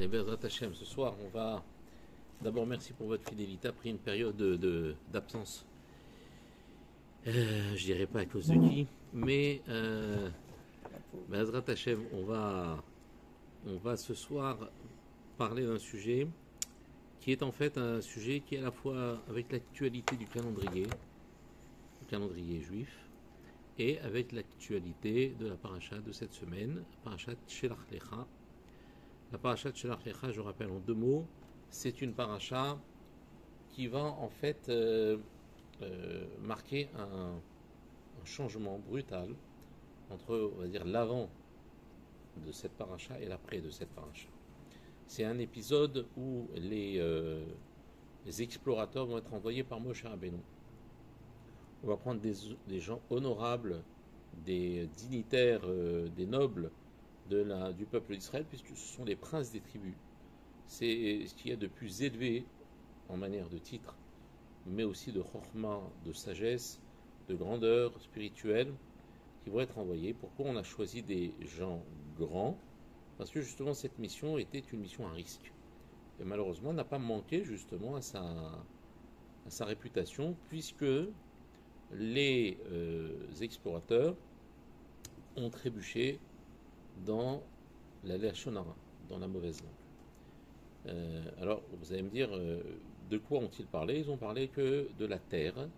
Allez, Bezrat Hashem, ce soir, on va d'abord merci pour votre fidélité après une période d'absence. Je dirais pas à cause de qui, mais Bezrat Hashem, on va ce soir parler d'un sujet qui est en fait un sujet qui est à la fois avec l'actualité du calendrier juif, et avec l'actualité de la paracha de cette semaine, la paracha Shelach Lecha. La paracha Shelach Lecha, je rappelle en deux mots, c'est une paracha qui va en fait marquer un changement brutal entre, on va dire, l'avant de cette paracha et l'après de cette paracha. C'est un épisode où les explorateurs vont être envoyés par Moshe Rabbeinu. On va prendre des gens honorables, des dignitaires, des nobles du peuple d'Israël, puisque ce sont les princes des tribus. C'est ce qu'il y a de plus élevé en manière de titre, mais aussi de chorma, de sagesse, de grandeur spirituelle, qui vont être envoyés. Pourquoi on a choisi des gens grands? Parce que justement cette mission était une mission à risque. Et malheureusement, n'a pas manqué justement à sa réputation, puisque les explorateurs ont trébuché dans la Lachon Hara, dans la mauvaise langue. Alors, vous allez me dire, de quoi ont-ils parlé? Ils ont parlé que de la terre,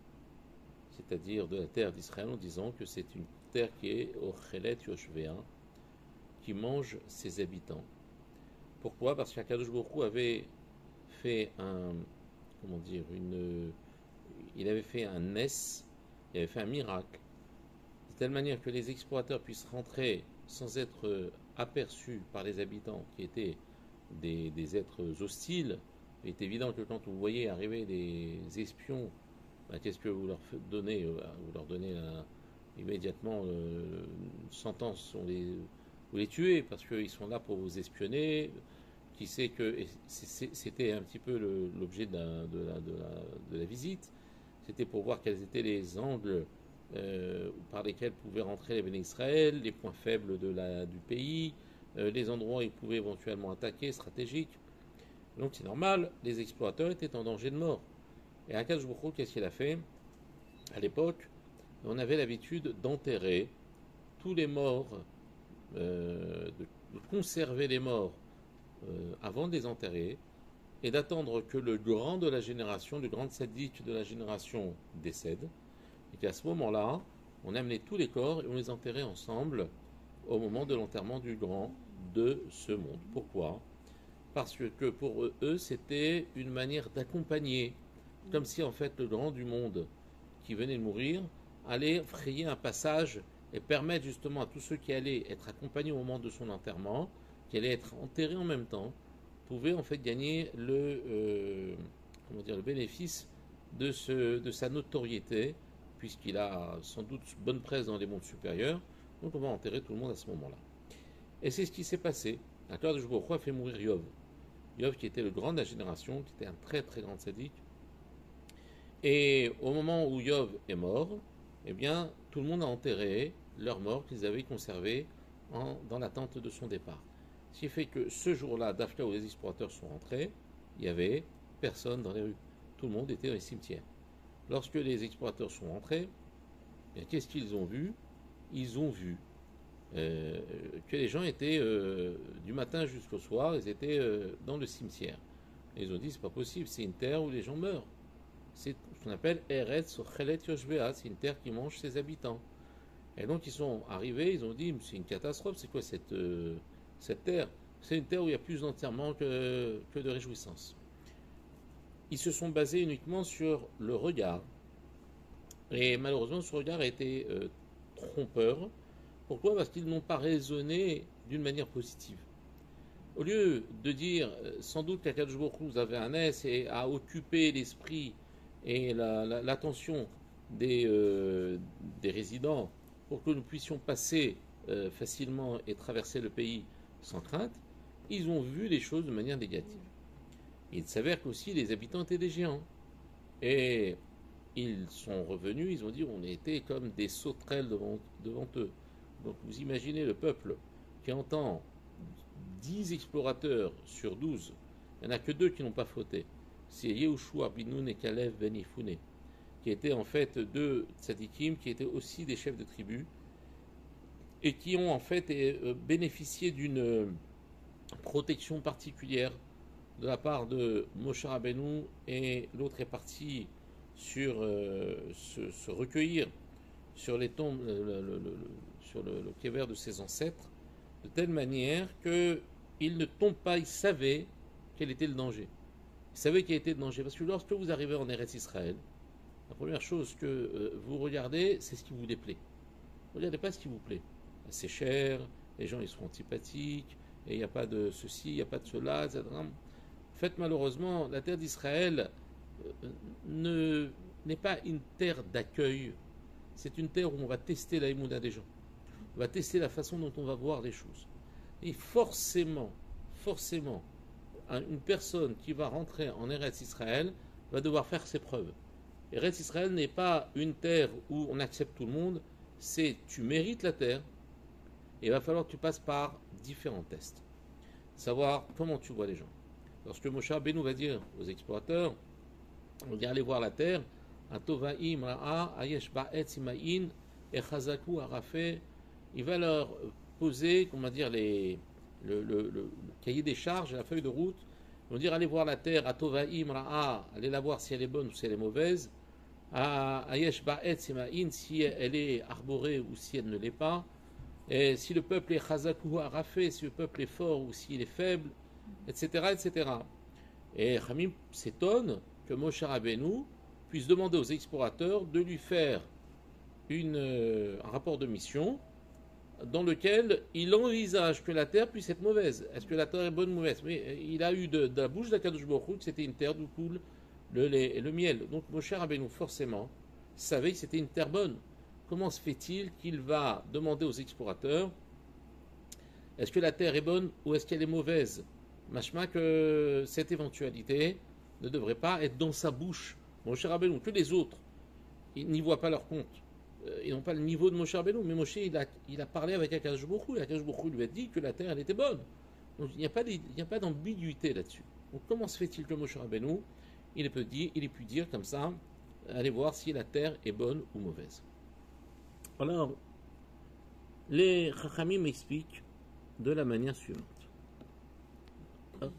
c'est-à-dire de la terre d'Israël, en disant que c'est une terre qui est au Chelet Yoshvéa, qui mange ses habitants. Pourquoi? Parce qu'Akadosh Baruch Hu avait fait il avait fait un nes, il avait fait un miracle, de telle manière que les explorateurs puissent rentrer sans être aperçus par les habitants qui étaient des êtres hostiles. Il est évident que quand vous voyez arriver des espions, qu'est-ce que vous leur donnez? Vous leur donnez immédiatement une sentence, vous les tuez parce qu'ils sont là pour vous espionner. Qui sait que c'était un petit peu l'objet de la visite. C'était pour voir quels étaient les angles par lesquels pouvaient rentrer les Béné Israël, les points faibles du pays, les endroits où ils pouvaient éventuellement attaquer, stratégiques. Donc c'est normal, les explorateurs étaient en danger de mort. Et Akadosh Baruch Hu, qu'est-ce qu'il a fait? À l'époque, on avait l'habitude d'enterrer tous les morts, de conserver les morts avant de les enterrer, et d'attendre que le grand de la génération, le grand tzaddik de la génération décède, et qu'à ce moment-là, on amenait tous les corps et on les enterrait ensemble au moment de l'enterrement du grand de ce monde. Pourquoi? Parce que pour eux, c'était une manière d'accompagner, comme si en fait le grand du monde qui venait de mourir allait frayer un passage et permettre justement à tous ceux qui allaient être accompagnés au moment de son enterrement, qui allaient être enterrés en même temps, pouvaient en fait gagner le bénéfice de sa notoriété, puisqu'il a sans doute bonne presse dans les mondes supérieurs. Donc on va enterrer tout le monde à ce moment-là. Et c'est ce qui s'est passé. Akadosh Baruch Hu a fait mourir Yov. Yov qui était le grand de la génération, qui était un très très grand tzaddik. Et au moment où Yov est mort, eh bien tout le monde a enterré leurs morts qu'ils avaient conservés dans l'attente de son départ. Ce qui fait que ce jour-là, d'Afka, où les explorateurs sont rentrés, il n'y avait personne dans les rues. Tout le monde était dans les cimetières. Lorsque les explorateurs sont rentrés, qu'est-ce qu'ils ont vu? Ils ont vu que les gens étaient, du matin jusqu'au soir, ils étaient dans le cimetière. Et ils ont dit, c'est pas possible, c'est une terre où les gens meurent. C'est ce qu'on appelle Eretz Chelet Yoshvéa, c'est une terre qui mange ses habitants. Et donc ils sont arrivés, ils ont dit, c'est une catastrophe, c'est quoi cette terre? C'est une terre où il y a plus d'enterrement que de réjouissance. Ils se sont basés uniquement sur le regard. Et malheureusement, ce regard a été trompeur. Pourquoi? Parce qu'ils n'ont pas raisonné d'une manière positive. Au lieu de dire, sans doute qu'Akadosh Baruch Hu, vous avez un S et a occupé l'esprit et l'attention des résidents pour que nous puissions passer facilement et traverser le pays sans crainte, ils ont vu les choses de manière négative. Il s'avère qu'aussi les habitants étaient des géants. Et ils sont revenus, ils ont dit on était comme des sauterelles devant eux. Donc vous imaginez le peuple qui entend 10 explorateurs sur 12, il n'y en a que deux qui n'ont pas fauté. C'est Yehoshua bin Nun et Kalev ben Yefune, qui étaient en fait deux tzadikim, qui étaient aussi des chefs de tribu, et qui ont en fait bénéficié d'une protection particulière de la part de Moshe Rabbeinu, et l'autre est parti sur se recueillir sur les tombes, sur le kéver de ses ancêtres, de telle manière qu'il ne tombe pas, il savait quel était le danger. Il savait quel était le danger, parce que lorsque vous arrivez en Eretz Israël, la première chose que vous regardez, c'est ce qui vous déplaît. Vous ne regardez pas ce qui vous plaît. C'est cher, les gens ils seront antipathiques, et il n'y a pas de ceci, il n'y a pas de cela, etc. En fait, malheureusement, la terre d'Israël n'est pas une terre d'accueil. C'est une terre où on va tester la émouna des gens. On va tester la façon dont on va voir les choses. Et forcément, une personne qui va rentrer en Eretz Israël va devoir faire ses preuves. Eretz Israël n'est pas une terre où on accepte tout le monde, c'est tu mérites la terre, et il va falloir que tu passes par différents tests. Savoir comment tu vois les gens. Lorsque Moshe Rabbeinu va dire aux explorateurs, on dit allez voir la terre, Atovaim ra'a ayesh ba'etz imaïn et chazaku arafe, il va leur poser, comment dire, le cahier des charges, la feuille de route. Ils vont dire allez voir la terre, Atovaim ra'a, allez la voir si elle est bonne ou si elle est mauvaise, ayesh ba'etz imaïn, si elle est arborée ou si elle ne l'est pas, et si le peuple est chazaku arafe, si le peuple est fort ou s'il est faible, etc., etc. Et Hamim s'étonne que Moshe Rabbeinu puisse demander aux explorateurs de lui faire un rapport de mission dans lequel il envisage que la terre puisse être mauvaise. Est-ce que la terre est bonne ou mauvaise? Mais il a eu de la bouche d'Akadosh Baruch Hu que c'était une terre d'où coule le lait et le miel. Donc Moshe Rabbeinu forcément savait que c'était une terre bonne. Comment se fait-il qu'il va demander aux explorateurs est-ce que la terre est bonne ou est-ce qu'elle est mauvaise? Machma que cette éventualité ne devrait pas être dans sa bouche. Moshe Rabbeinu, que les autres, ils n'y voient pas leur compte. Ils n'ont pas le niveau de Moshe Rabbeinu, mais Moshe, il a parlé avec Akadosh Baruch Hu, et Akadosh Baruch Hu lui a dit que la terre, elle était bonne. Donc il n'y a pas d'ambiguïté là-dessus. Donc comment se fait-il que Moshe Rabbeinu, il ait pu dire comme ça, allez voir si la terre est bonne ou mauvaise. Alors, les Chachamim expliquent de la manière suivante. Hop.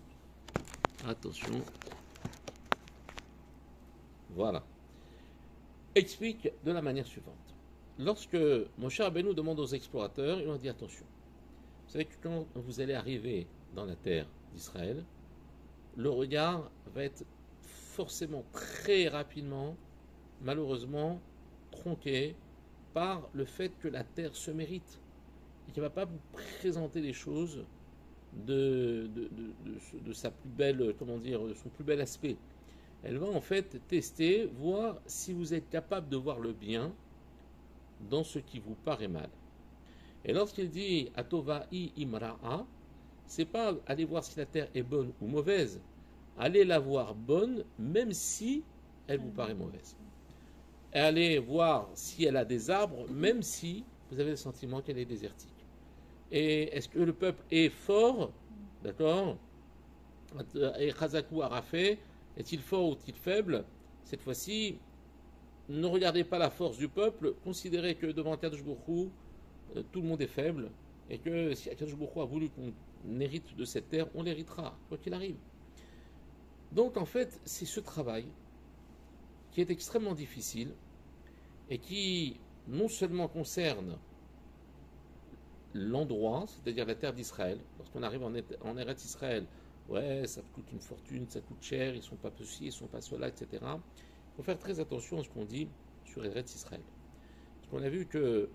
Attention. Voilà. Explique de la manière suivante. Lorsque Moshe Rabbeinu demande aux explorateurs, il leur dit attention. Vous savez que quand vous allez arriver dans la terre d'Israël, le regard va être forcément très rapidement, malheureusement, tronqué par le fait que la terre se mérite et qu'il ne va pas vous présenter les choses de sa plus belle, comment dire, de son plus bel aspect. Elle va en fait tester, voir si vous êtes capable de voir le bien dans ce qui vous paraît mal. Et lorsqu'il dit Atova'i imra'a, c'est pas aller voir si la terre est bonne ou mauvaise, allez la voir bonne même si elle vous paraît mauvaise. Et allez voir si elle a des arbres même si vous avez le sentiment qu'elle est désertique. Et est-ce que le peuple est fort? D'accord? Et Chazaku Arafé, est-il fort ou est-il faible? Cette fois-ci, ne regardez pas la force du peuple, considérez que devant Akadosh Baruch Hu, tout le monde est faible, et que si Akadosh Baruch Hu a voulu qu'on hérite de cette terre, on l'héritera, quoi qu'il arrive. Donc en fait, c'est ce travail qui est extrêmement difficile, et qui non seulement concerne l'endroit, c'est-à-dire la terre d'Israël, lorsqu'on arrive en Eretz Israël, ouais, ça coûte une fortune, ça coûte cher, ils ne sont pas ceci, ils ne sont pas cela, etc. Il faut faire très attention à ce qu'on dit sur Eretz Israël. Parce qu'on a vu que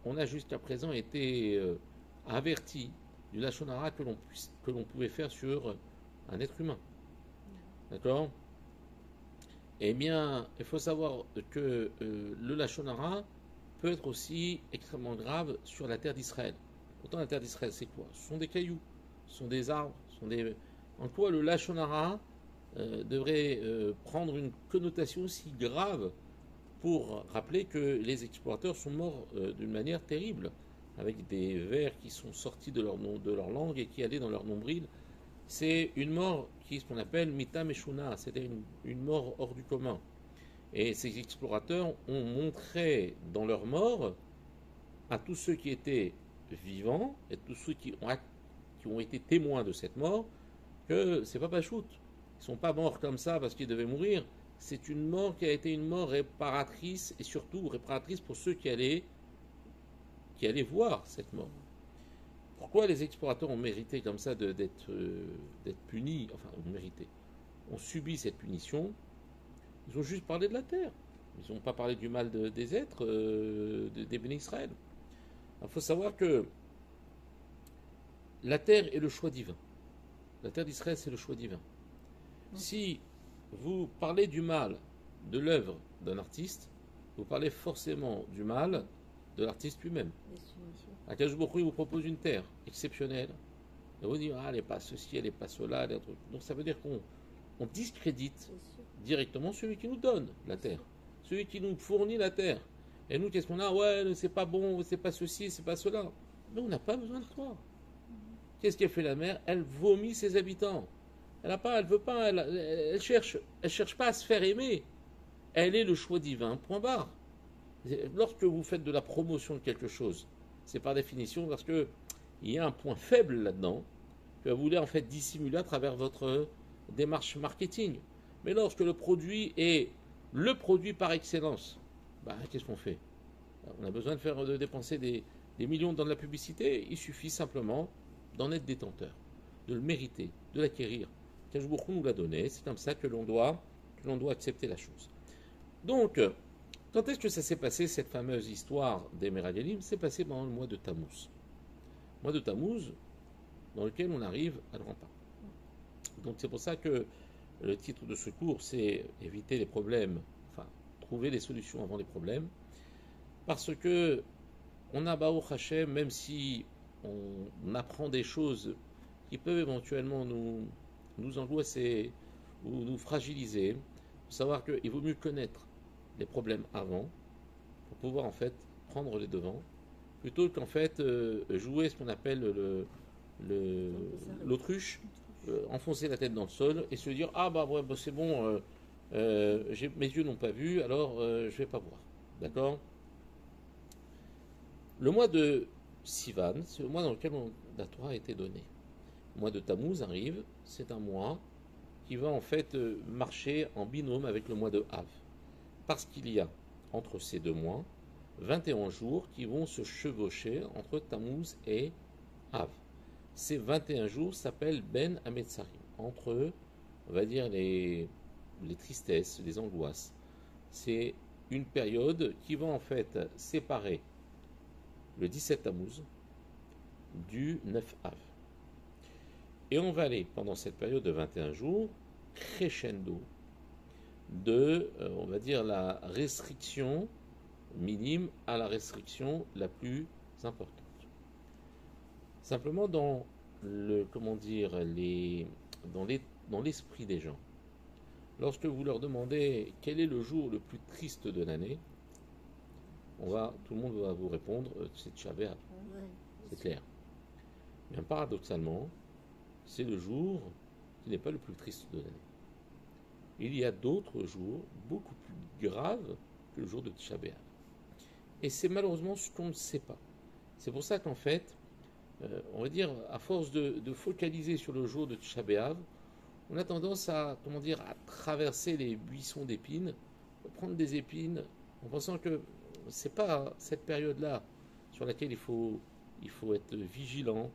on a jusqu'à présent été averti du lashon hara que l'on pouvait faire sur un être humain. D'accord? Eh bien, il faut savoir que le lashon hara peut être aussi extrêmement grave sur la terre d'Israël. Pourtant, la terre d'Israël, c'est quoi? Ce sont des cailloux, ce sont des arbres, en quoi le lashon hara devrait prendre une connotation aussi grave pour rappeler que les explorateurs sont morts d'une manière terrible. avec des vers qui sont sortis de leur langue et qui allaient dans leur nombril. C'est une mort qui est ce qu'on appelle Mita Meshuna, c'est-à-dire une mort hors du commun. Et ces explorateurs ont montré dans leur mort à tous ceux qui étaient vivants et tous ceux qui ont été témoins de cette mort que c'est pas pachout. Ils ne sont pas morts comme ça parce qu'ils devaient mourir. C'est une mort qui a été une mort réparatrice et surtout réparatrice pour ceux qui allaient voir cette mort. Pourquoi les explorateurs ont mérité comme ça d'être punis, enfin ont mérité, ont subi cette punition? Ils ont juste parlé de la terre. Ils n'ont pas parlé du mal des êtres, des bénis Israël. Il faut savoir que la terre est le choix divin. La terre d'Israël, c'est le choix divin. Si vous parlez du mal de l'œuvre d'un artiste, vous parlez forcément du mal de l'artiste lui-même. Akadosh Baruch Hu vous propose une terre exceptionnelle. Et vous dites, ah, elle n'est pas ceci, elle n'est pas cela. Donc ça veut dire qu'on discrédite directement celui qui nous donne la terre, celui qui nous fournit la terre. Et nous, qu'est-ce qu'on a? Ouais, c'est pas bon, c'est pas ceci, c'est pas cela. Mais on n'a pas besoin de toi. Qu'est-ce qu'elle fait la mer? Elle vomit ses habitants. Elle veut pas, elle cherche pas à se faire aimer. Elle est le choix divin, point barre. Lorsque vous faites de la promotion de quelque chose, c'est par définition parce que il y a un point faible là-dedans que vous voulez en fait dissimuler à travers votre démarche marketing. Mais lorsque le produit est le produit par excellence, qu'est-ce qu'on fait? On a besoin de dépenser des millions dans de la publicité. Il suffit simplement d'en être détenteur, de le mériter, de l'acquérir. Akadosh Baruch Hu nous l'a donné. C'est comme ça que l'on doit accepter la chose. Donc, quand est-ce que ça s'est passé, cette fameuse histoire des Meragalim? C'est passé pendant le mois de Tammuz. Le mois de Tammuz, dans lequel on arrive à grands pas. Donc c'est pour ça que le titre de ce cours, c'est éviter les problèmes, enfin, trouver les solutions avant les problèmes. Parce que on a Baruch Hashem, même si on apprend des choses qui peuvent éventuellement nous angoisser ou nous fragiliser, il faut savoir qu'il vaut mieux connaître les problèmes avant pour pouvoir en fait prendre les devants plutôt qu'en fait jouer ce qu'on appelle l'autruche, enfoncer la tête dans le sol et se dire c'est bon, mes yeux n'ont pas vu, alors je vais pas voir. D'accord? Le mois de Sivan, c'est le mois dans lequel la Torah a été donnée. Le mois de Tammuz arrive, c'est un mois qui va en fait marcher en binôme avec le mois de Av. Parce qu'il y a entre ces deux mois 21 jours qui vont se chevaucher entre Tammuz et Av. Ces 21 jours s'appellent Ben Hametzarim. Entre eux, on va dire les tristesses, les angoisses. C'est une période qui va en fait séparer le 17 Tammuz du 9 Av. Et on va aller pendant cette période de 21 jours crescendo de, on va dire, la restriction minime à la restriction la plus importante. Simplement dans dans l'esprit des gens. Lorsque vous leur demandez quel est le jour le plus triste de l'année, tout le monde va vous répondre c'est Tisha B'Av. C'est clair. Mais paradoxalement, c'est le jour qui n'est pas le plus triste de l'année. Il y a d'autres jours beaucoup plus graves que le jour de Tisha B'Av. Et c'est malheureusement ce qu'on ne sait pas. C'est pour ça qu'en fait, on va dire, à force de focaliser sur le jour de Tisha B'Av, on a tendance à traverser les buissons d'épines, prendre des épines, en pensant que c'est pas cette période-là sur laquelle il faut être vigilant,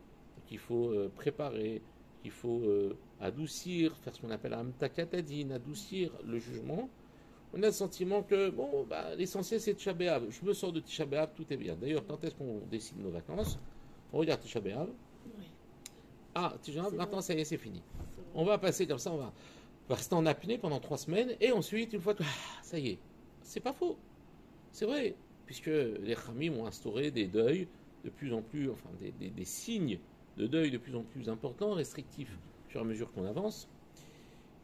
qu'il faut préparer, qu'il faut adoucir, faire ce qu'on appelle un takatadine, adoucir le jugement. On a le sentiment que l'essentiel c'est Tisha B'Av. Je me sors de Tisha B'Av, tout est bien. D'ailleurs, quand est-ce qu'on décide nos vacances? On regarde Tisha B'Av. Tisha B'Av, maintenant ça y est, c'est fini. On va passer comme ça, on va rester en apnée pendant 3 semaines, et ensuite, une fois que ça y est, c'est pas faux. C'est vrai, puisque les Khamim ont instauré des deuils de plus en plus, enfin des signes de deuil de plus en plus importants, restrictifs, au fur et à mesure qu'on avance.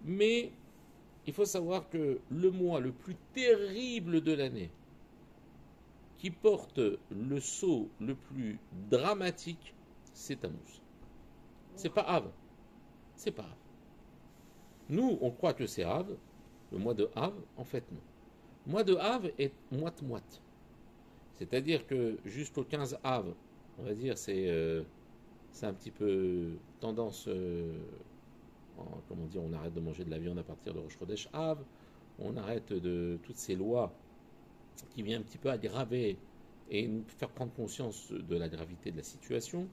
Mais il faut savoir que le mois le plus terrible de l'année, qui porte le sceau le plus dramatique, c'est Tammuz. C'est pas Av. C'est pas Av. Nous, on croit que c'est Av, le mois de Av, en fait non. Le mois de Av est moite-moite. C'est-à-dire que jusqu'au 15 Av, on va dire, c'est un petit peu tendance, comment dire, on arrête de manger de la viande à partir de Rosh Chodesh Av, on arrête de toutes ces lois qui viennent un petit peu aggraver et nous faire prendre conscience de la gravité de la situation.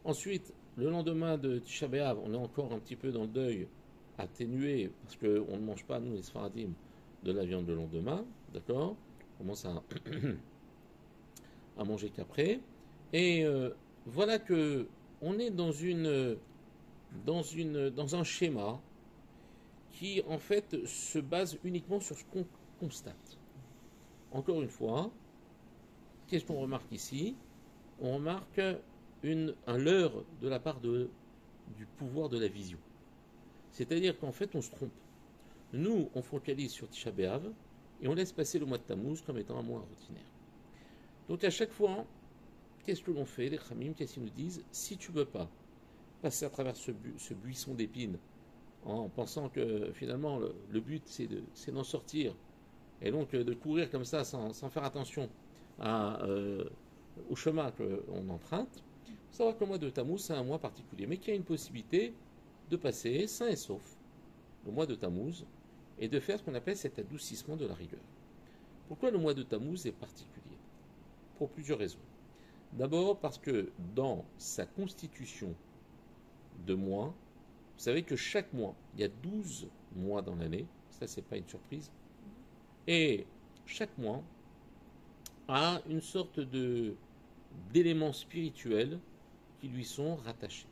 Ensuite, le lendemain de Tisha B'Av, on est encore un petit peu dans le deuil atténué, parce qu'on ne mange pas, nous les Sfaradim, de la viande le lendemain, d'accord? On commence à manger qu'après. Et voilà que on est dans un schéma qui, en fait, se base uniquement sur ce qu'on constate. Encore une fois, qu'est-ce qu'on remarque ici? On remarque un leurre de la part du pouvoir de la vision. C'est-à-dire qu'en fait, on se trompe. Nous, on focalise sur Tisha B'Av et on laisse passer le mois de Tammuz comme étant un mois ordinaire. Donc à chaque fois, qu'est-ce que l'on fait? Les Khamim, qu'est-ce qu'ils nous disent? Si tu ne veux pas passer à travers ce buisson d'épines en pensant que finalement le but c'est d'en sortir et donc de courir comme ça sans faire attention au chemin qu'on emprunte, il faut savoir que le mois de Tammuz c'est un mois particulier, mais qu'il y a une possibilité de passer sain et sauf le mois de Tammuz et de faire ce qu'on appelle cet adoucissement de la rigueur. Pourquoi le mois de Tammuz est particulier? Pour plusieurs raisons. D'abord parce que dans sa constitution de mois, vous savez que chaque mois, il y a 12 mois dans l'année, ça c'est pas une surprise, et chaque mois a une sorte d'éléments spirituels qui lui sont rattachés.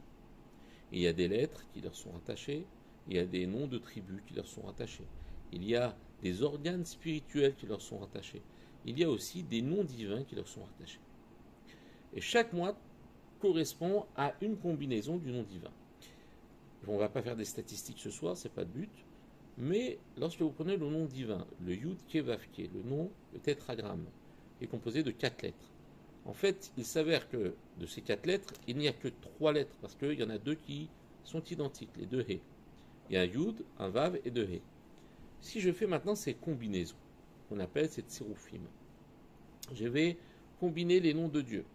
Et il y a des lettres qui leur sont rattachées, il y a des noms de tribus qui leur sont rattachés, il y a des organes spirituels qui leur sont rattachés, il y a aussi des noms divins qui leur sont rattachés. Et chaque mois correspond à une combinaison du nom divin. On ne va pas faire des statistiques ce soir, ce n'est pas le but, mais lorsque vous prenez le nom divin, le Yud Kevavke, le tétragramme, est composé de 4 lettres. En fait, il s'avère que de ces 4 lettres, il n'y a que 3 lettres, parce qu'il y en a 2 qui sont identiques, les 2 He. Il y a un Yud, un Vav et 2 He. Si je fais maintenant ces combinaisons, qu'on appelle ces Tséroufim, je vais combiner les noms de Dieu.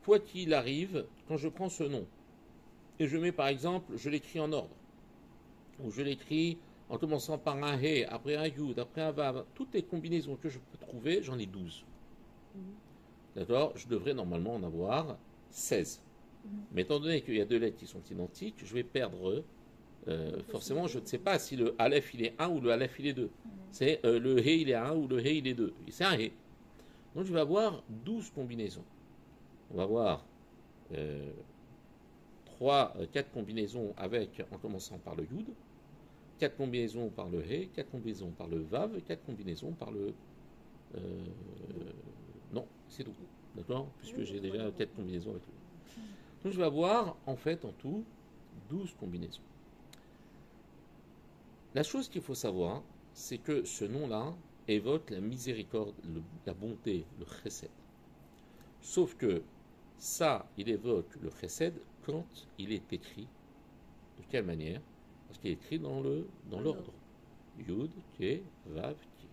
Quoi qu'il arrive, quand je prends ce nom, et je mets par exemple, je l'écris en ordre, ou je l'écris en commençant par un He, après un Yud, après un Vav, toutes les combinaisons que je peux trouver, j'en ai 12. D'accord? Je devrais normalement en avoir 16. Mais étant donné qu'il y a 2 lettres qui sont identiques, je vais perdre, forcément, je ne sais pas si le Aleph il est 1 ou le Aleph il est 2. C'est le He il est 1 ou le He il est 2. C'est un He. Donc je vais avoir 12 combinaisons. On va avoir 4 combinaisons en commençant par le Yud, 4 combinaisons par le He, 4 combinaisons par le Vav, 4 combinaisons par le... non, c'est tout. D'accord? Puisque j'ai déjà 4 combinaisons avec lui. Donc je vais avoir en fait en tout 12 combinaisons. La chose qu'il faut savoir, c'est que ce nom-là évoque la miséricorde, la bonté, le chesed. Sauf que ça, il évoque le chesed quand il est écrit. De quelle manière? Parce qu'il est écrit dans l'ordre. Yud, Ke, Vav, Ki.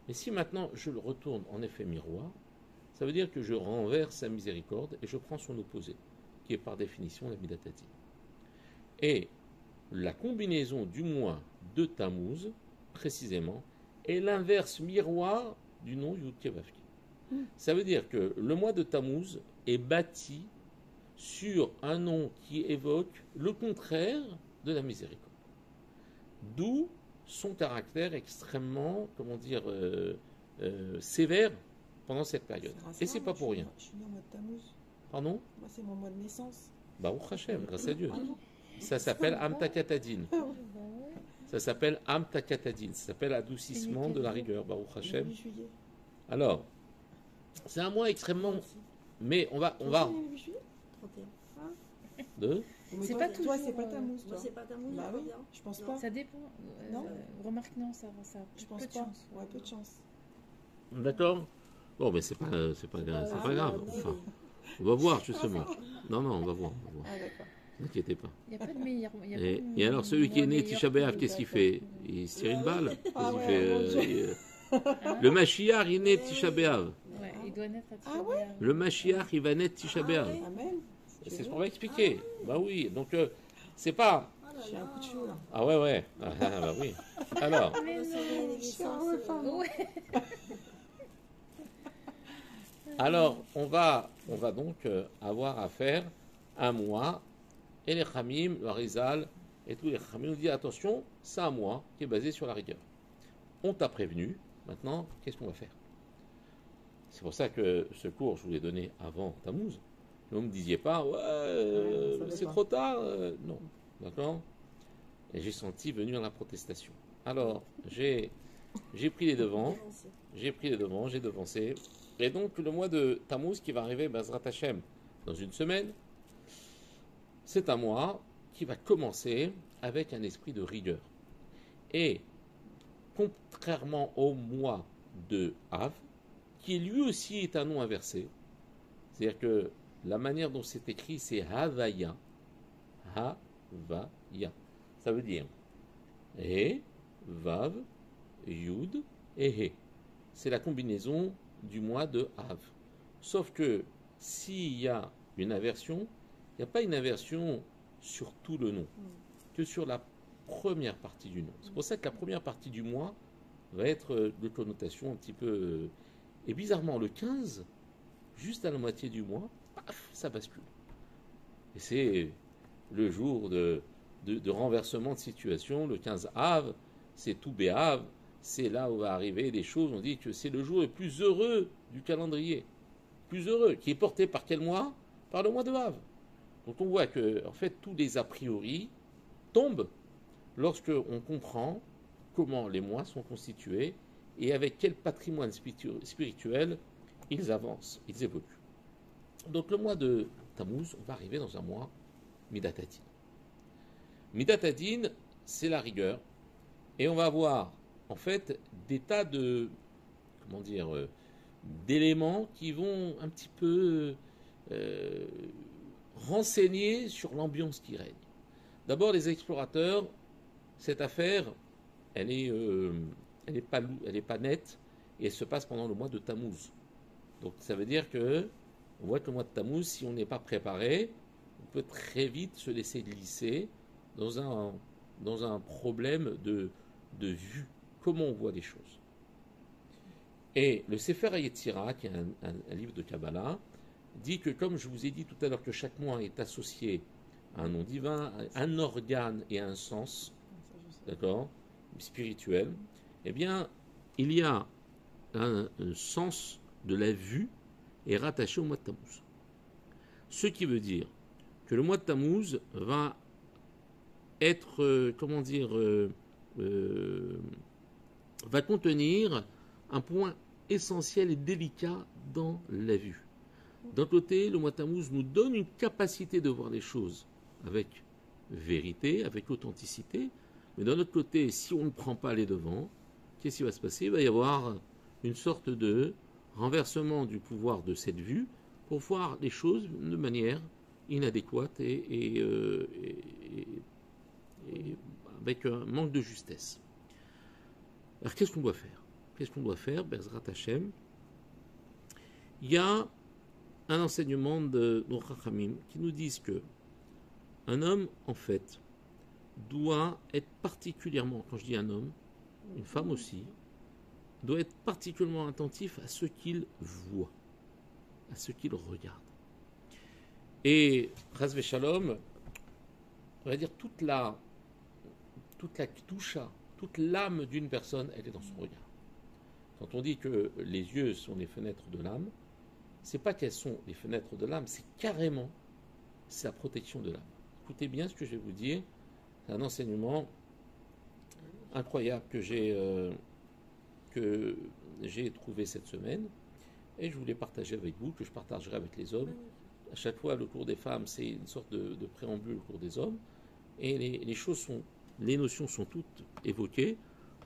Mais si maintenant je le retourne en effet miroir, ça veut dire que je renverse sa miséricorde et je prends son opposé, qui est par définition la Midatati. Et la combinaison du mois de Tammuz, précisément, est l'inverse miroir du nom Yud, Ke, Vav, Ki. Ça veut dire que le mois de Tammuz est bâti sur un nom qui évoque le contraire de la miséricorde. D'où son caractère extrêmement, sévère pendant cette période. Et c'est pas pour rien. Je suis née en mois de Tammuz. Pardon? Moi, c'est mon mois de naissance. Baruch Hashem, grâce à Dieu. Ça s'appelle Amtakatadin. Ça s'appelle Amtakatadin. Ça s'appelle adoucissement de la rigueur, Baruch Hashem. Alors, c'est un mois extrêmement... Mais on va... 31. De... C'est pas toujours... Toi, c'est pas Tammuz, toi. Moi, c'est pas Tammuz. Bah oui, je pense pas. Ça dépend. Non. Remarque, non, ça Je pense peu de pas. chance. Ouais, peu de chance. D'accord? Bon, mais c'est pas grave. C'est pas grave. non. Enfin, on va voir, justement. Non, on va voir. Ah, d'accord. N'inquiétez pas. Il n'y a pas de meilleur. Il y a pas Et de alors, celui qui est né meilleur Tisha B'Av, que qu'est-ce qu'il le fait? Il se tire une balle. Ah Qu'est-ce qu'il ouais, fait mon Dieu. Hein? Le Mashiach, il est né Tisha B'Av. Ouais, il doit naître à Ah Tisha ouais B'Av. Le Mashiach, il va naître Tisha B'Av. Amen. C'est ce qu'on va expliquer. Bah oui, donc c'est pas... J'ai un coup de chaud là. Ah ouais. Ah bah oui. Alors, Mais non. Ouais. alors on va donc avoir à faire un mois. Et les Khamim, le Harizal et tous les Khamim nous disent attention, c'est un mois qui est basé sur la rigueur. On t'a prévenu. Maintenant, qu'est-ce qu'on va faire? C'est pour ça que ce cours, je vous l'ai donné avant Tammuz. Vous ne me disiez pas, ouais, ça c'est dépend. trop tard. Non, d'accord. Et j'ai senti venir la protestation. Alors, j'ai pris les devants, j'ai devancé. Et donc, le mois de Tammuz qui va arriver, Bezrat Hashem, dans une semaine, c'est un mois qui va commencer avec un esprit de rigueur. Et, contrairement au mois de Av, qui lui aussi est un nom inversé, c'est-à-dire que la manière dont c'est écrit, c'est Havaya. Havaya. Ça veut dire He, Vav, Yud et He. C'est la combinaison du mois de Av. Sauf que s'il y a une inversion, il n'y a pas une inversion sur tout le nom, que sur la première partie du nom. C'est pour ça que la première partie du mois va être de connotation un petit peu... Et bizarrement, le 15, juste à la moitié du mois, paf, ça bascule. Et c'est le jour de renversement de situation. Le 15 Av, c'est tout Béav, c'est là où va arriver des choses. On dit que c'est le jour le plus heureux du calendrier. Plus heureux, qui est porté par quel mois? Par le mois de Av. Donc on voit que, en fait, tous les a priori tombent lorsque on comprend comment les mois sont constitués et avec quel patrimoine spirituel ils avancent, ils évoluent. Donc le mois de Tammuz, on va arriver dans un mois Midat Hadin. Midat Hadin, c'est la rigueur. Et on va avoir, en fait, des tas de, d'éléments qui vont un petit peu renseigner sur l'ambiance qui règne. D'abord, les explorateurs, cette affaire, elle est pas nette et elle se passe pendant le mois de Tammuz. Donc ça veut dire que on voit que le mois de Tammuz, si on n'est pas préparé, on peut très vite se laisser glisser dans un problème de vue, comment on voit les choses. Et le Sefer HaYetzira, qui est un livre de Kabbalah, dit que, comme je vous ai dit tout à l'heure, que chaque mois est associé à un nom divin, à un organe et à un sens, d'accord, spirituel, eh bien, il y a un sens de la vue est rattaché au mois de Tammuz. Ce qui veut dire que le mois de Tammuz va être, va contenir un point essentiel et délicat dans la vue. D'un côté, le mois de Tammuz nous donne une capacité de voir les choses avec vérité, avec authenticité, mais d'un autre côté, si on ne prend pas les devants, qu'est-ce qui va se passer? Il va y avoir une sorte de renversement du pouvoir de cette vue pour voir les choses de manière inadéquate et avec un manque de justesse. Alors qu'est-ce qu'on doit faire? Qu'est-ce qu'on doit faire? Bezrat Hashem, il y a un enseignement de nos Chachamim qui nous disent que un homme, en fait, doit être particulièrement, quand je dis un homme, une femme aussi, doit être particulièrement attentif à ce qu'il voit, à ce qu'il regarde. Et, Chas v'Shalom, on va dire toute la kedusha, toute l'âme d'une personne, elle est dans son regard. Quand on dit que les yeux sont les fenêtres de l'âme, c'est pas qu'elles sont les fenêtres de l'âme, c'est carrément, c'est la protection de l'âme. Écoutez bien ce que je vais vous dire, c'est un enseignement incroyable que j'ai trouvé cette semaine, et je voulais partager avec vous, que je partagerai avec les hommes. À chaque fois, le cours des femmes, c'est une sorte de préambule au cours des hommes, et les notions sont toutes évoquées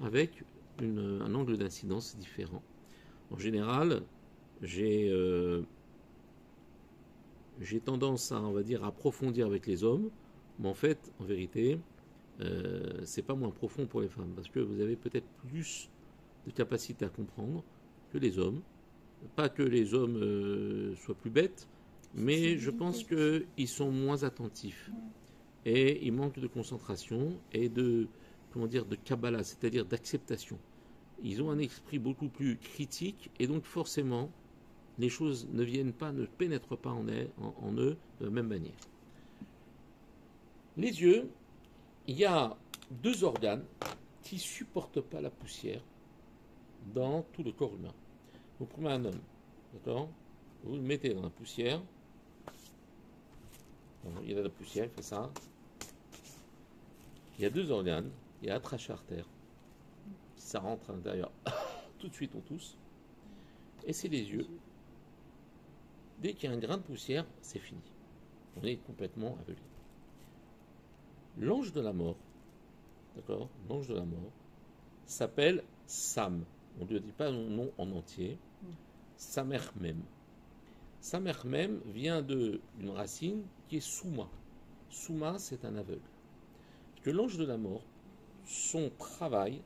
avec un angle d'incidence différent. En général, j'ai tendance à, on va dire, approfondir avec les hommes, mais en fait, en vérité, c'est pas moins profond pour les femmes, parce que vous avez peut-être plus de capacité à comprendre que les hommes. Pas que les hommes soient plus bêtes, mais je pense qu'ils sont moins attentifs. Et ils manquent de concentration et de, comment dire, de Kabbalah, c'est-à-dire d'acceptation. Ils ont un esprit beaucoup plus critique et donc forcément, les choses ne viennent pas, ne pénètrent pas en eux de la même manière. Les yeux, il y a 2 organes qui ne supportent pas la poussière dans tout le corps humain. Vous prenez un homme, d'accord? Vous le mettez dans la poussière. Il y a de la poussière, il fait ça. Il y a 2 organes, il y a la trachée artère. Ça rentre à l'intérieur, tout de suite on tousse. Et c'est les yeux. Dès qu'il y a un grain de poussière, c'est fini. On est complètement aveuglé. L'ange de la mort, d'accord? L'ange de la mort s'appelle Sam. On ne lui dit pas son nom en entier. Samer Mem. Samer Mem vient d'une racine qui est Souma. Souma, c'est un aveugle. Parce que l'ange de la mort, son travail,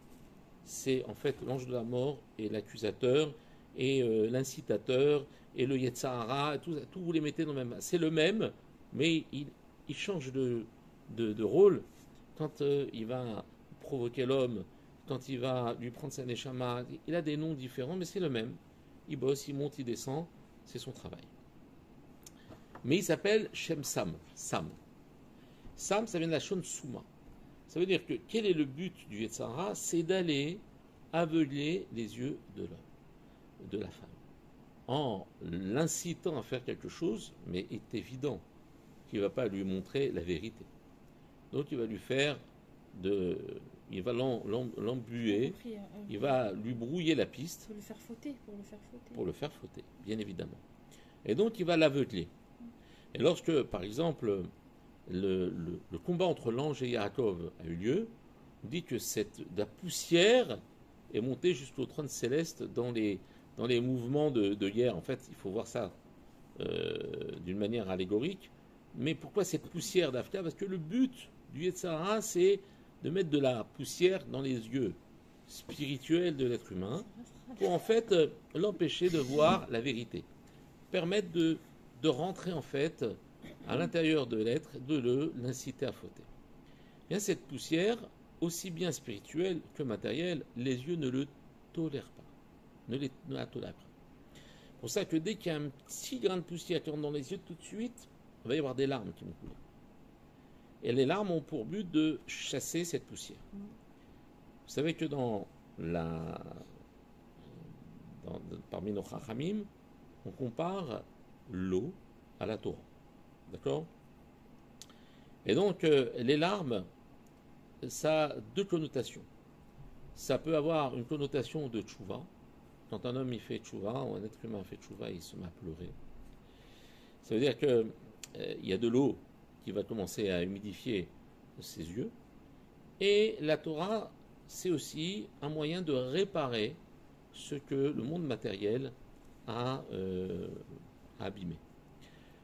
c'est en fait l'ange de la mort et l'accusateur et l'incitateur et le Yetzahara, tout vous les mettez dans le même. C'est le même, mais il change de rôle quand il va provoquer l'homme, quand il va lui prendre sa neshama. Il a des noms différents, mais c'est le même. Il bosse, il monte, il descend, c'est son travail. Mais il s'appelle Shem Sam. Sam, ça vient de la Shon Souma. Ça veut dire que quel est le but du Yetzahara? C'est d'aller aveugler les yeux de l'homme, de la femme, en l'incitant à faire quelque chose, mais il est évident qu'il ne va pas lui montrer la vérité. Donc il va lui faire il va l'embuer, il va lui brouiller la piste. Pour le faire fauter. Pour le faire fauter, bien évidemment. Et donc il va l'aveugler. Et lorsque, par exemple, le combat entre l'ange et Yaakov a eu lieu, on dit que la poussière est montée jusqu'au trône céleste dans les mouvements de guerre. En fait, il faut voir ça d'une manière allégorique. Mais pourquoi cette poussière d'Afka? Parce que le but du Yetzahara, c'est de mettre de la poussière dans les yeux spirituels de l'être humain pour en fait l'empêcher de voir la vérité. Permettre de rentrer en fait à l'intérieur de l'être, de l'inciter à fauter. Bien, cette poussière, aussi bien spirituelle que matérielle, les yeux ne le tolèrent pas, ne la tolèrent pas. C'est pour ça que dès qu'il y a un petit grain de poussière qui rentre dans les yeux, tout de suite, il va y avoir des larmes qui vont couler. Et les larmes ont pour but de chasser cette poussière. Vous savez que parmi nos chachamim, on compare l'eau à la Torah. D'accord? Et donc, les larmes, ça a 2 connotations. Ça peut avoir une connotation de tchouva. Quand un homme il fait tchouva, ou un être humain fait tchouva, il se met à pleurer. Ça veut dire qu'il y a de l'eau qui va commencer à humidifier ses yeux. Et la Torah, c'est aussi un moyen de réparer ce que le monde matériel a abîmé.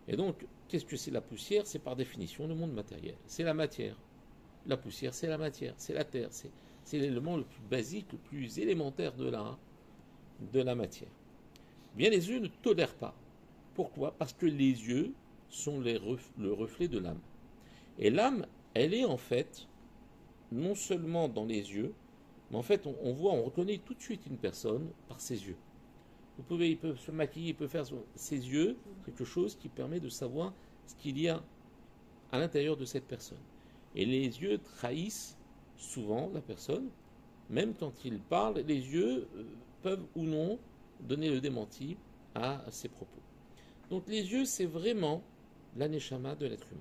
Et donc, qu'est-ce que c'est la poussière? C'est par définition le monde matériel. C'est la matière. La poussière, c'est la matière, c'est la terre. C'est l'élément le plus basique, le plus élémentaire de la matière. Bien, les yeux ne tolèrent pas. Pourquoi? Parce que les yeux sont le reflet de l'âme. Et l'âme, elle est en fait, non seulement dans les yeux, mais en fait, on reconnaît tout de suite une personne par ses yeux. Il peut se maquiller, il peut faire ses yeux, quelque chose qui permet de savoir ce qu'il y a à l'intérieur de cette personne. Et les yeux trahissent souvent la personne, même quand il parle, les yeux peuvent ou non donner le démenti à ses propos. Donc les yeux, c'est vraiment la neshama de l'être humain.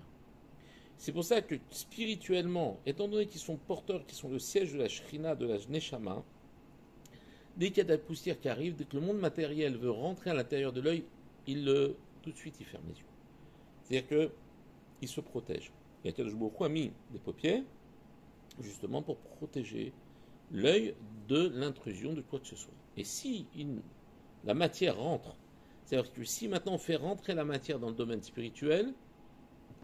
C'est pour ça que spirituellement, étant donné qu'ils sont porteurs, qu'ils sont le siège de la shrina, de la neshama, dès qu'il y a de la poussière qui arrive, dès que le monde matériel veut rentrer à l'intérieur de l'œil, tout de suite il ferme les yeux. C'est-à-dire qu'il se protège. Et Akadosh Baruch Hu a mis des paupières justement pour protéger l'œil de l'intrusion de quoi que ce soit. Et si la matière rentre C'est-à-dire que si maintenant on fait rentrer la matière dans le domaine spirituel,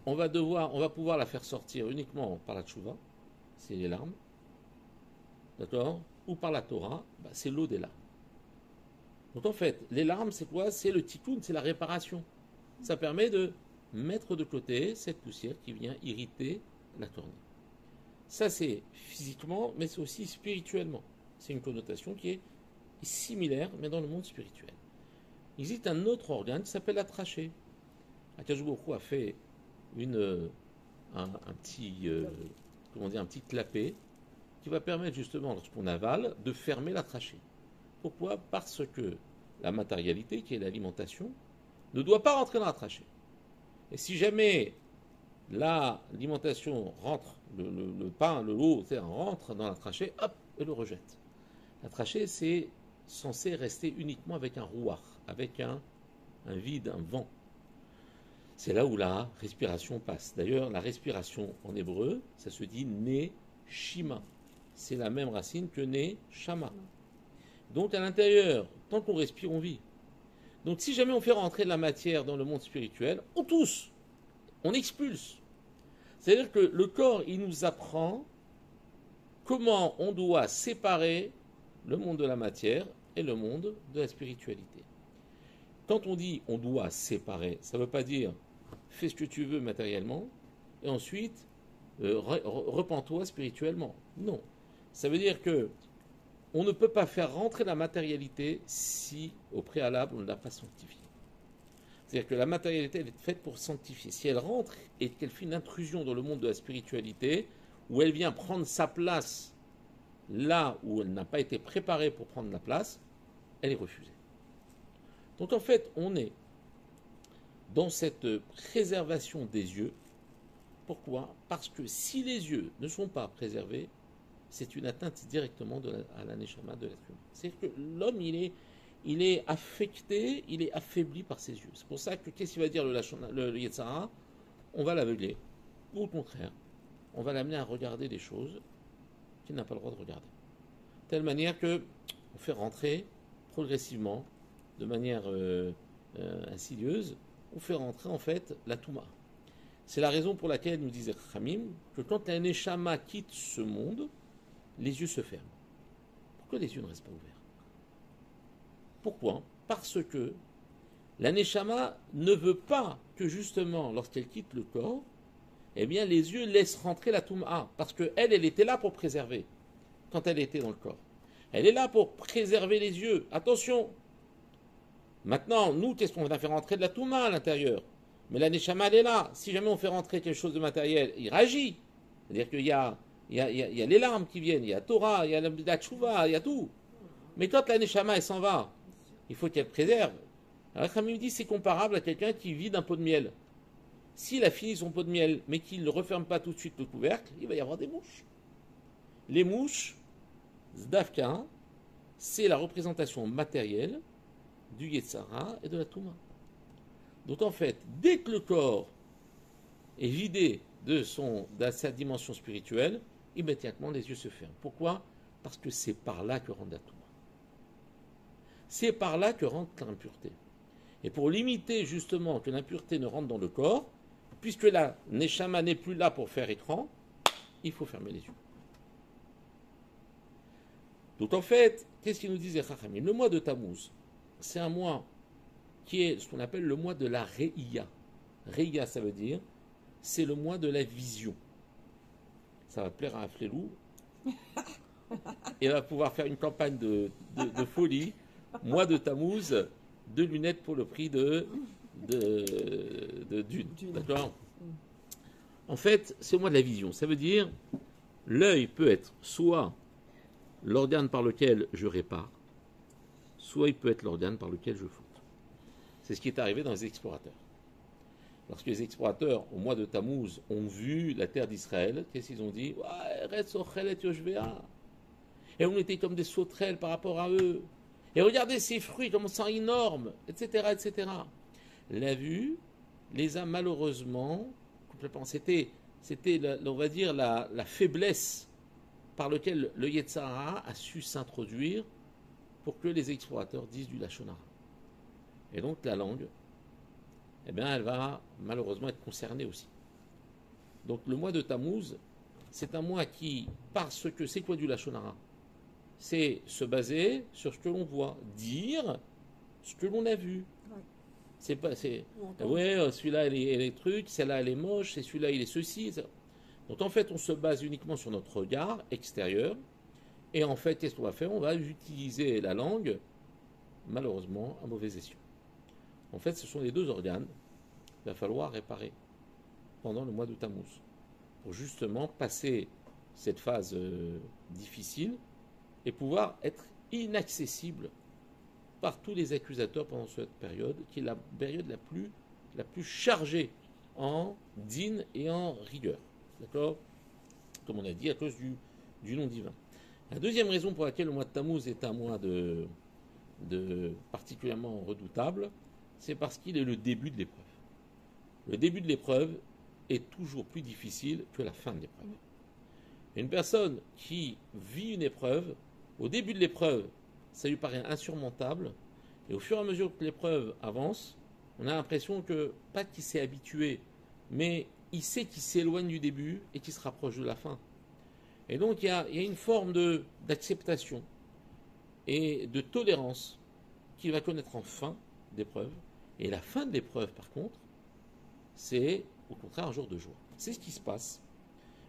on va pouvoir la faire sortir uniquement par la tchouva, c'est les larmes, d'accord, ou par la Torah, c'est l'eau des larmes. Donc en fait, les larmes, c'est quoi? C'est le tikkun, c'est la réparation. Ça permet de mettre de côté cette poussière qui vient irriter la cornée. Ça, c'est physiquement, mais c'est aussi spirituellement. C'est une connotation qui est similaire, mais dans le monde spirituel. Il existe un autre organe qui s'appelle la trachée. Akadosh Baruch Hu a fait un petit clapet qui va permettre justement, lorsqu'on avale, de fermer la trachée. Pourquoi? Parce que la matérialité, qui est l'alimentation, ne doit pas rentrer dans la trachée. Et si jamais l'alimentation rentre, le pain, l'eau, rentre dans la trachée, hop, elle le rejette. La trachée, c'est censé rester uniquement avec un rouar, avec un vide, un vent. C'est là où la respiration passe. D'ailleurs, la respiration en hébreu, ça se dit neshima. C'est la même racine que neshama. Donc à l'intérieur, tant qu'on respire, on vit. Donc si jamais on fait rentrer de la matière dans le monde spirituel, on tousse, on expulse. C'est-à-dire que le corps, il nous apprend comment on doit séparer le monde de la matière et le monde de la spiritualité. Quand on dit on doit séparer, ça ne veut pas dire fais ce que tu veux matériellement et ensuite repens-toi spirituellement. Non. Ça veut dire que on ne peut pas faire rentrer la matérialité si, au préalable, on ne l'a pas sanctifiée. C'est-à-dire que la matérialité, elle est faite pour sanctifier. Si elle rentre et qu'elle fait une intrusion dans le monde de la spiritualité, où elle vient prendre sa place là où elle n'a pas été préparée pour prendre la place, elle est refusée. Donc en fait, on est dans cette préservation des yeux. Pourquoi? Parce que si les yeux ne sont pas préservés, c'est une atteinte directement à la neshama de l'être humain. C'est-à-dire que l'homme, il est affecté, il est affaibli par ses yeux. C'est pour ça que, qu'est-ce qu'il va dire le Yetzer Hara? On va l'aveugler. Ou au contraire, on va l'amener à regarder des choses qu'il n'a pas le droit de regarder. De telle manière que on fait rentrer progressivement, de manière insidieuse, on fait rentrer en fait la Touma. C'est la raison pour laquelle nous disait Khamim que quand la neshama quitte ce monde, les yeux se ferment. Pourquoi les yeux ne restent pas ouverts? Pourquoi? Parce que la neshama ne veut pas que justement, lorsqu'elle quitte le corps, eh bien les yeux laissent rentrer la Touma. Parce qu'elle était là pour préserver, quand elle était dans le corps. Elle est là pour préserver les yeux. Attention! Maintenant, nous, qu'est-ce qu'on va faire rentrer de la Touma à l'intérieur? Mais la neshama, elle est là. Si jamais on fait rentrer quelque chose de matériel, il réagit. C'est-à-dire qu'il y a les larmes qui viennent, il y a Torah, il y a la tchouva, il y a tout. Mais quand la neshama, elle s'en va, il faut qu'elle préserve. Alors, comme il me dit, c'est comparable à quelqu'un qui vide un pot de miel. S'il a fini son pot de miel, mais qu'il ne referme pas tout de suite le couvercle, il va y avoir des mouches. Les mouches, Zdavka, c'est la représentation matérielle du Yetzer Hara et de la Touma. Donc en fait, dès que le corps est vidé de sa dimension spirituelle, immédiatement les yeux se ferment. Pourquoi? Parce que c'est par là que rentre la Touma. C'est par là que rentre l'impureté. Et pour limiter justement que l'impureté ne rentre dans le corps, puisque la neshama n'est plus là pour faire écran, il faut fermer les yeux. Donc en fait, qu'est-ce qu'il nous disait Chachamim? Le mois de Tammuz, c'est un mois qui est ce qu'on appelle le mois de la Reïya. Reïya, ça veut dire, c'est le mois de la vision. Ça va plaire à un flélou. Et on va pouvoir faire une campagne de folie. Mois de Tammuz, 2 lunettes pour le prix d'une. D'accord? En fait, c'est le mois de la vision. Ça veut dire, l'œil peut être soit l'organe par lequel je répare, soit il peut être l'organe par lequel je fonde. C'est ce qui est arrivé dans les explorateurs. Lorsque les explorateurs, au mois de Tammuz, ont vu la terre d'Israël, qu'est-ce qu'ils ont dit? Et on était comme des sauterelles par rapport à eux. Et regardez ces fruits, comme ça énormes, etc., etc. La vue les a malheureusement complètement. C'était on va dire, la faiblesse par laquelle le Yetzer Hara a su s'introduire pour que les explorateurs disent du Lachon Hara. Et donc la langue, eh bien, elle va malheureusement être concernée aussi. Donc le mois de Tammuz, c'est un mois qui, parce que c'est quoi du Lachon Hara? C'est se baser sur ce que l'on voit, dire ce que l'on a vu. Ouais. C'est pas, c'est, On entend. ouais, celui-là elle est truc, celle-là elle est moche, et celui-là il est ceci. Ça. Donc en fait, on se base uniquement sur notre regard extérieur, et en fait, qu'est-ce qu'on va faire? On va utiliser la langue, malheureusement, à mauvais escient. En fait, ce sont les deux organes qu'il va falloir réparer pendant le mois de Tammuz, pour justement passer cette phase difficile et pouvoir être inaccessible par tous les accusateurs pendant cette période, qui est la période la plus chargée en dîne et en rigueur. D'accord? Comme on a dit, à cause du nom divin. La deuxième raison pour laquelle le mois de Tammuz est un mois de particulièrement redoutable, c'est parce qu'il est le début de l'épreuve. Le début de l'épreuve est toujours plus difficile que la fin de l'épreuve. Une personne qui vit une épreuve, au début de l'épreuve, ça lui paraît insurmontable, et au fur et à mesure que l'épreuve avance, on a l'impression que, pas qu'il s'est habitué, mais il sait qu'il s'éloigne du début et qu'il se rapproche de la fin. Et donc il y a une forme d'acceptation et de tolérance qu'il va connaître en fin d'épreuve. Et la fin de l'épreuve, par contre, c'est au contraire un jour de joie. C'est ce qui se passe.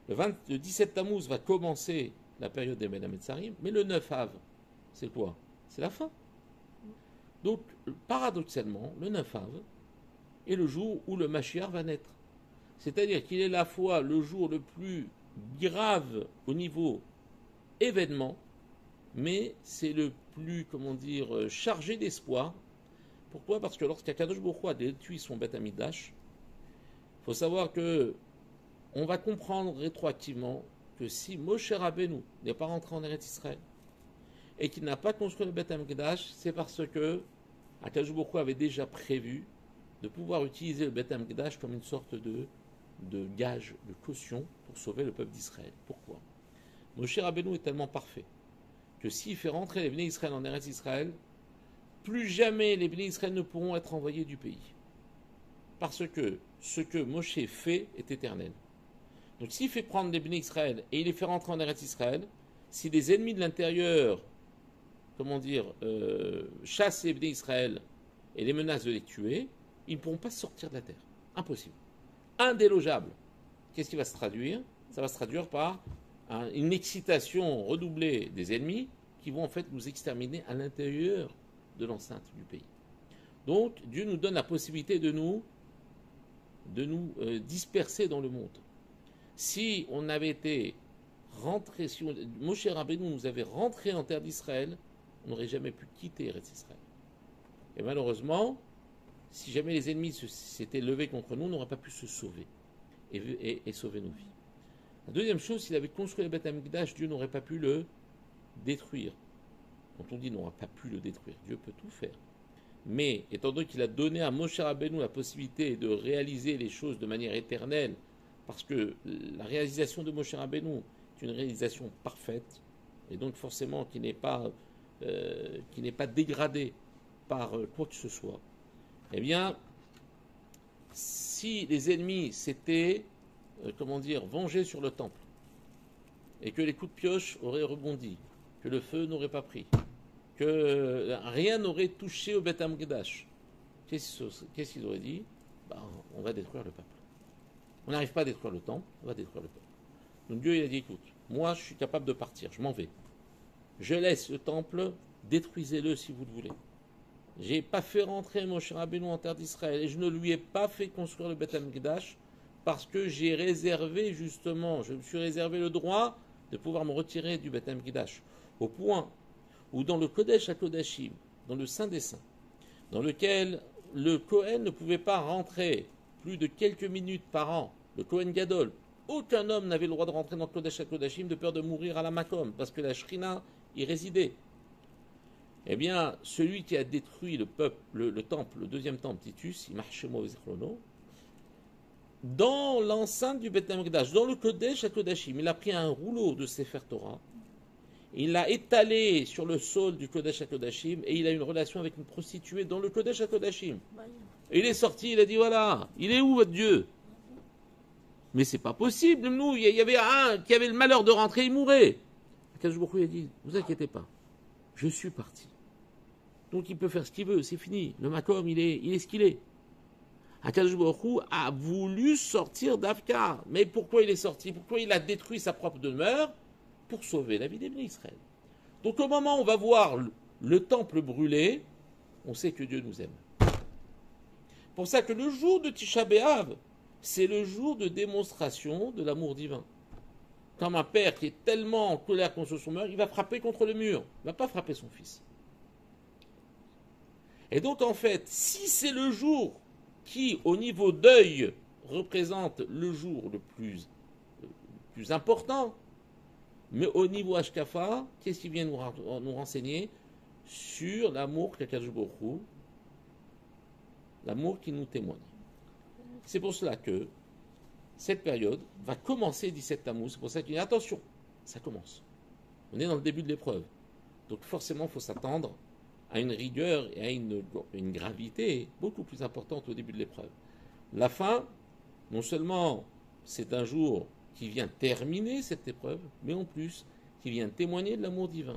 Le 17 Tammuz va commencer la période des Ben Hametzarim, mais le 9 Av, c'est quoi? C'est la fin. Donc, paradoxalement, le 9 Av est le jour où le Mashiach va naître. C'est-à-dire qu'il est à la fois le jour le plus grave au niveau événement, mais c'est le plus, chargé d'espoir. Pourquoi? Parce que lorsqu'Akadosh Baruch Hu a détruit son Beth Amikdash, il faut savoir que on va comprendre rétroactivement que si Moshe Rabbeinu n'est pas rentré en Eretz Israël et qu'il n'a pas construit le Beth Amikdash, c'est parce que Akadosh Baruch Hu avait déjà prévu de pouvoir utiliser le Beth Amikdash comme une sorte de gage, de caution pour sauver le peuple d'Israël. Pourquoi? Moshe Rabbeinu est tellement parfait que s'il fait rentrer les Bnei Israël en Eretz Israël, plus jamais les Bnei Israël ne pourront être envoyés du pays. Parce que ce que Moshe fait est éternel. Donc s'il fait prendre les Bnei Israël et il les fait rentrer en Eretz Israël, si des ennemis de l'intérieur, chassent les Bnei Israël et les menacent de les tuer, ils ne pourront pas sortir de la terre. Impossible. Indélogeable. Qu'est-ce qui va se traduire? Ça va se traduire par une excitation redoublée des ennemis qui vont en fait nous exterminer à l'intérieur de l'enceinte du pays. Donc Dieu nous donne la possibilité de nous disperser dans le monde. Si on avait été rentré, si Moshe Rabbeinu nous avait rentré en terre d'Israël, on n'aurait jamais pu quitter Eretz Israël. Et malheureusement, si jamais les ennemis s'étaient levés contre nous, on n'aurait pas pu se sauver et sauver nos vies. La deuxième chose, s'il avait construit le Beth Amikdash, Dieu n'aurait pas pu le détruire. Quand on dit n'aura pas pu le détruire, Dieu peut tout faire. Mais, étant donné qu'il a donné à Moshe Rabbeinu la possibilité de réaliser les choses de manière éternelle, parce que la réalisation de Moshe Rabbeinu est une réalisation parfaite, et donc forcément qui n'est pas dégradée par quoi que ce soit, eh bien, si les ennemis s'étaient, vengés sur le temple, et que les coups de pioche auraient rebondi, que le feu n'aurait pas pris, que rien n'aurait touché au Beth Amikdash, qu'est-ce qu'ils auraient dit? On va détruire le peuple. On n'arrive pas à détruire le temple, on va détruire le peuple. Donc Dieu il a dit, écoute, moi je suis capable de partir, je m'en vais. Je laisse le temple, détruisez-le si vous le voulez. Je n'ai pas fait rentrer Moshe Rabbeinu en terre d'Israël et je ne lui ai pas fait construire le Beth Amikdash parce que je me suis réservé le droit de pouvoir me retirer du Beth Amikdash. Au point où dans le Kodesh HaKodashim, dans le Saint des Saints, dans lequel le Kohen ne pouvait pas rentrer plus de quelques minutes par an, le Kohen Gadol, aucun homme n'avait le droit de rentrer dans le Kodesh HaKodashim de peur de mourir à la Makom, parce que la Shrina y résidait. Eh bien, celui qui a détruit le temple, le deuxième temple, Titus, dans l'enceinte du Beth Amikdash, dans le Kodesh HaKodashim, il a pris un rouleau de Sefer Torah, Il l'a étalé sur le sol du Kodesh HaKodashim et il a eu une relation avec une prostituée dans le Kodesh HaKodashim. Et il est sorti, il a dit voilà, il est où votre Dieu? Mais c'est pas possible, nous, il y avait un qui avait le malheur de rentrer, il mourait. Akadosh Baruch Hu a dit, vous inquiétez pas, je suis parti. Donc il peut faire ce qu'il veut, c'est fini. Le Makom, il est ce qu'il est. Akadosh Baruch Hu a voulu sortir d'Afka. Mais pourquoi il est sorti? Pourquoi il a détruit sa propre demeure? Pour sauver la vie des Israël. Donc au moment où on va voir le temple brûlé, on sait que Dieu nous aime. Pour ça que le jour de Tisha B'Av, c'est le jour de démonstration de l'amour divin. Comme un père qui est tellement en colère contre son meurtre, il va frapper contre le mur. Il ne va pas frapper son fils. Et donc en fait, si c'est le jour qui, au niveau deuil, représente le jour le plus important, mais au niveau Ashkafa, qu'est-ce qui vient nous renseigner sur l'amour qu'Akadosh Baruch Hu, l'amour qui nous témoigne. C'est pour cela que cette période va commencer 17 Tammuz. C'est pour ça qu'il dit attention, ça commence. On est dans le début de l'épreuve. Donc forcément, il faut s'attendre à une rigueur et à une gravité beaucoup plus importante au début de l'épreuve. La fin, non seulement c'est un jour qui vient terminer cette épreuve, mais en plus qui vient témoigner de l'amour divin.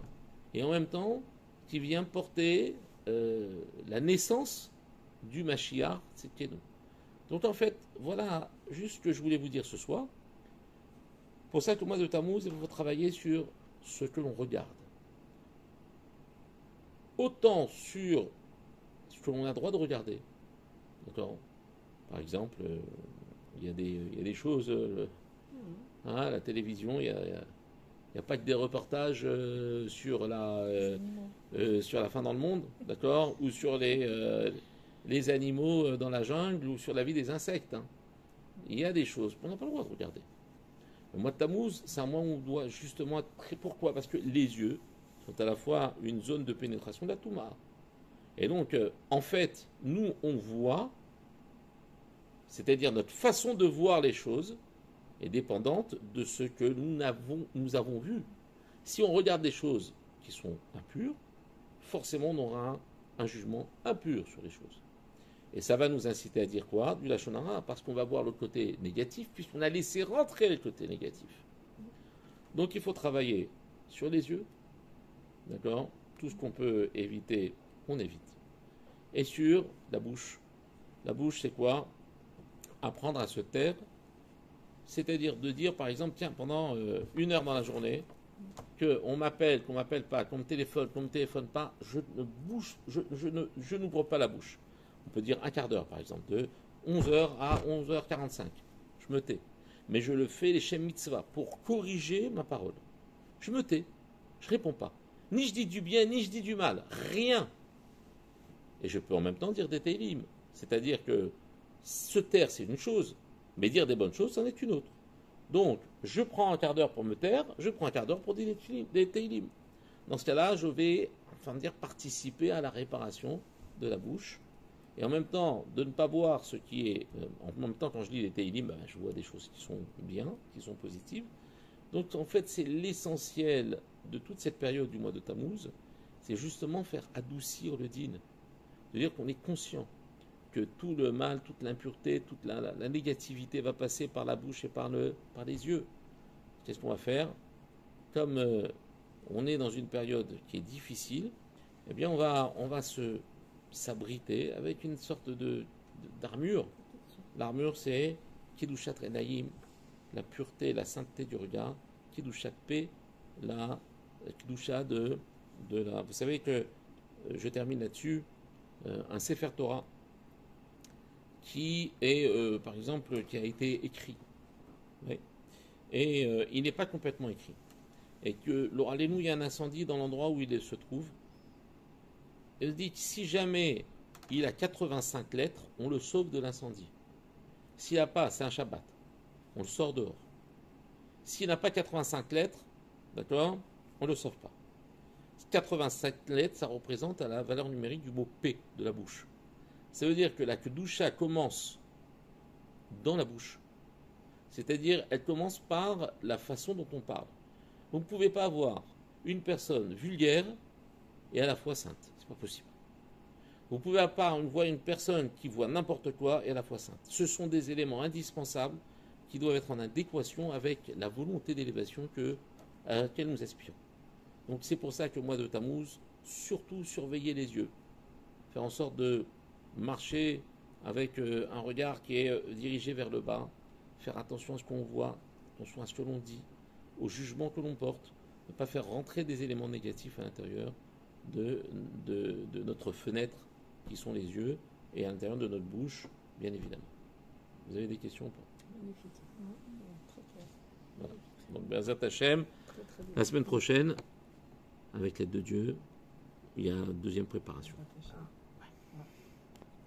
Et en même temps, qui vient porter la naissance du Mashiach, c'est nous. Donc en fait, voilà juste ce que je voulais vous dire ce soir. Pour ça que le mois de Tammuz, il faut travailler sur ce que l'on regarde. Autant sur ce que l'on a le droit de regarder. D'accord? Par exemple, il y a des choses... la télévision, il n'y a pas que des reportages sur la fin dans le monde, d'accord? Ou sur les animaux dans la jungle, ou sur la vie des insectes. Hein. Il y a des choses qu'on n'a pas le droit de regarder. Le mois de Tammuz, c'est un mois où on doit justement être très... Pourquoi? Parce que les yeux sont à la fois une zone de pénétration de la Touma. Et donc, en fait, nous, on voit, c'est-à-dire notre façon de voir les choses est dépendante de ce que nous avons vu. Si on regarde des choses qui sont impures, forcément on aura un jugement impur sur les choses. Et ça va nous inciter à dire quoi? Du Lachon Hara, parce qu'on va voir le côté négatif, puisqu'on a laissé rentrer le côté négatif. Donc il faut travailler sur les yeux, d'accord? Tout ce qu'on peut éviter, on évite. Et sur la bouche. La bouche, c'est quoi? Apprendre à se taire. C'est-à-dire de dire, par exemple, tiens, pendant 1 heure dans la journée, qu'on m'appelle, qu'on ne m'appelle pas, qu'on me téléphone pas, je n'ouvre pas la bouche. On peut dire 1/4 d'heure, par exemple, de 11h à 11h45. Je me tais. Mais je le fais, les Shem Mitzvah, pour corriger ma parole. Je me tais. Je ne réponds pas. Ni je dis du bien, ni je dis du mal. Rien. Et je peux en même temps dire des Teilim. C'est-à-dire que se taire, c'est une chose. Mais dire des bonnes choses, c'en est une autre. Donc, je prends 1/4 d'heure pour me taire, je prends 1/4 d'heure pour dire des Teilim. Dans ce cas-là, je vais, participer à la réparation de la bouche. Et en même temps, de ne pas voir ce qui est... en même temps, quand je lis les Teilim, je vois des choses qui sont bien, qui sont positives. Donc, en fait, c'est l'essentiel de toute cette période du mois de Tammuz, c'est justement faire adoucir le din. De dire qu'on est conscient que tout le mal, toute l'impureté, toute la négativité va passer par la bouche et par les yeux. Qu'est-ce qu'on va faire? Comme on est dans une période qui est difficile, eh bien on va s'abriter avec une sorte d'armure. L'armure, c'est Kiddushat Renaïm, la pureté, la sainteté du regard, Kiddushat P, la Kiddusha de la... Vous savez que, je termine là-dessus, un Sefer Torah, qui est, par exemple, qui a été écrit. Oui. Et il n'est pas complètement écrit. Et que, allez-nous, il y a un incendie dans l'endroit où il se trouve. Elle dit que si jamais il a 85 lettres, on le sauve de l'incendie. S'il n'a pas, c'est un Shabbat, on le sort dehors. S'il n'a pas 85 lettres, d'accord, on ne le sauve pas. 85 lettres, ça représente la valeur numérique du mot P de la bouche. Ça veut dire que la Kedusha commence dans la bouche. C'est-à-dire, elle commence par la façon dont on parle. Vous ne pouvez pas avoir une personne vulgaire et à la fois sainte. C'est pas possible. Vous pouvez pas voir une personne qui voit n'importe quoi et à la fois sainte. Ce sont des éléments indispensables qui doivent être en adéquation avec la volonté d'élévation à laquelle nous aspirons. Donc c'est pour ça que le mois de Tammuz, surtout surveiller les yeux. Faire en sorte de marcher avec un regard qui est dirigé vers le bas, faire attention à ce qu'on voit, attention à ce que l'on dit, au jugement que l'on porte, ne pas faire rentrer des éléments négatifs à l'intérieur de notre fenêtre, qui sont les yeux, et à l'intérieur de notre bouche, bien évidemment. Vous avez des questions ou pas? Magnifique. Très clair. Voilà. Donc, Be'ezrat Hashem, Très, très bien. la semaine prochaine, avec l'aide de Dieu, il y a une deuxième préparation. Très, très cher.